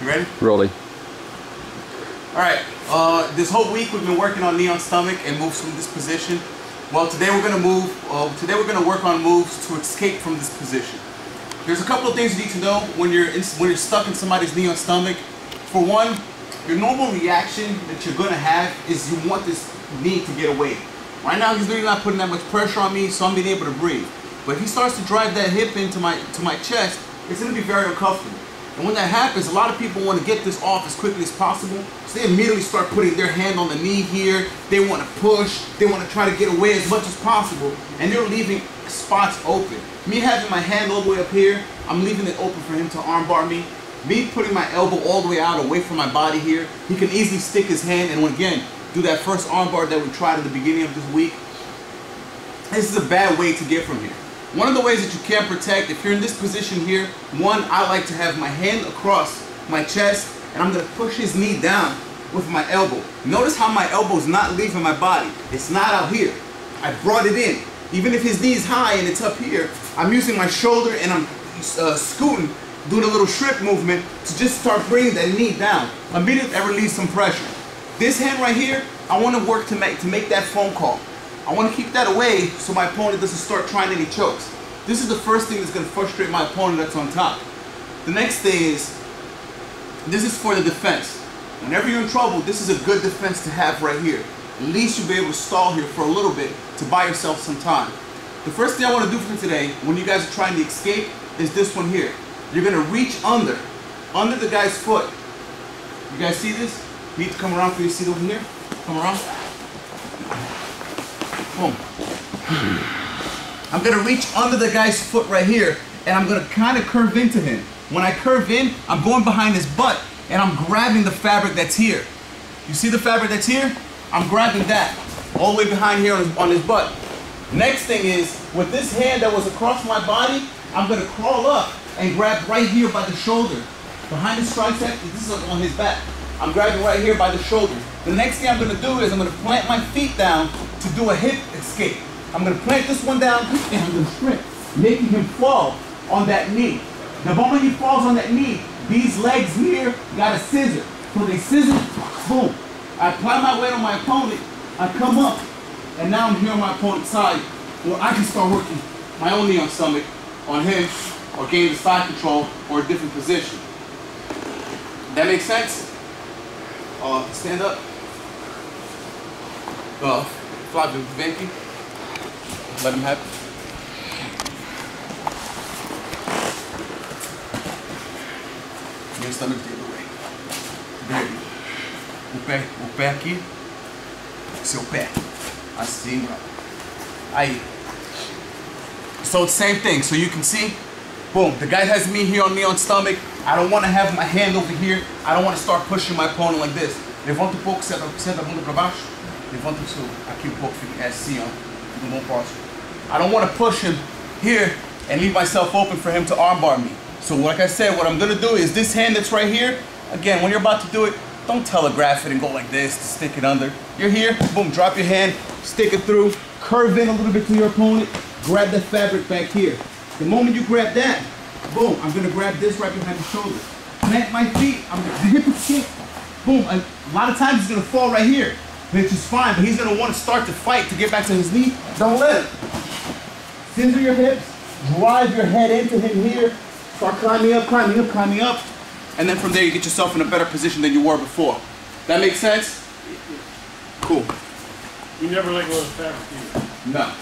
You ready? Rolling. All right. This whole week we've been working on knee on stomach and moves from this position. Well, today we're gonna move. Today we're gonna work on moves to escape from this position. There's a couple of things you need to know when you're stuck in somebody's knee on stomach. For one, your normal reaction that you're gonna have is you want this knee to get away. Right now he's really not putting that much pressure on me, so I'm being able to breathe. But if he starts to drive that hip into my chest, it's gonna be very uncomfortable. And when that happens, a lot of people want to get this off as quickly as possible. So they immediately start putting their hand on the knee here. They want to push. They want to try to get away as much as possible. And they're leaving spots open. Me having my hand all the way up here, I'm leaving it open for him to armbar me. Me putting my elbow all the way out away from my body here, he can easily stick his hand and again, do that first armbar that we tried at the beginning of this week. This is a bad way to get from here. One of the ways that you can protect, if you're in this position here, one, I like to have my hand across my chest and I'm going to push his knee down with my elbow. Notice how my elbow is not leaving my body. It's not out here. I brought it in. Even if his knee is high and it's up here, I'm using my shoulder and I'm scooting, doing a little shrimp movement to just start bringing that knee down. Immediately I release some pressure. This hand right here, I want to work to make that phone call. I want to keep that away so my opponent doesn't start trying any chokes. This is the first thing that's going to frustrate my opponent that's on top. The next thing is, this is for the defense. Whenever you're in trouble, this is a good defense to have right here. At least you'll be able to stall here for a little bit to buy yourself some time. The first thing I want to do for today, when you guys are trying to escape, is this one here. You're going to reach under the guy's foot. You guys see this? You need to come around for you to see it over here. Come around. Boom. I'm gonna reach under the guy's foot right here and I'm gonna kind of curve into him. When I curve in, I'm going behind his butt and I'm grabbing the fabric that's here. You see the fabric that's here? I'm grabbing that all the way behind here on his butt. Next thing is, with this hand that was across my body, I'm gonna crawl up and grab right here by the shoulder. Behind his tricep, this is on his back. I'm grabbing right here by the shoulder. The next thing I'm gonna do is I'm gonna plant my feet down to do a hip escape. I'm gonna plant this one down and I'm gonna sprint, making him fall on that knee. The moment he falls on that knee, these legs here got a scissor. So they scissor, boom. I apply my weight on my opponent, I come up, and now I'm here on my opponent's side where I can start working my own knee on stomach on him or gain the side control or a different position. That makes sense? Stand up. Flávio, vem aqui. Let him have it. Meu stomach the other way. Baby. O pé aqui. Seu pé. Assim, bro. Aí. So it's the same thing. So you can see, boom, the guy has me here on knee on stomach. I don't want to have my hand over here. I don't want to start pushing my opponent like this. Levanta um pouco, senta a bunda para baixo. Levanta aqui pouco, fica assim, ó. Fica bom posture. I don't want to push him here and leave myself open for him to armbar me. So like I said, what I'm going to do is this hand that's right here, again, when you're about to do it, don't telegraph it and go like this to stick it under. You're here, boom, drop your hand, stick it through, curve in a little bit to your opponent, grab the fabric back here. The moment you grab that, boom, I'm going to grab this right behind the shoulder. Plant my feet, I'm going to hip kick, boom. A lot of times he's going to fall right here, which is fine, but he's going to want to start to fight to get back to his knee. Don't let him. Scissor your hips, drive your head into him here, start climbing up, climbing up, climbing up, and then from there you get yourself in a better position than you were before. That makes sense? Cool. You never let go of the fabric, do you? No.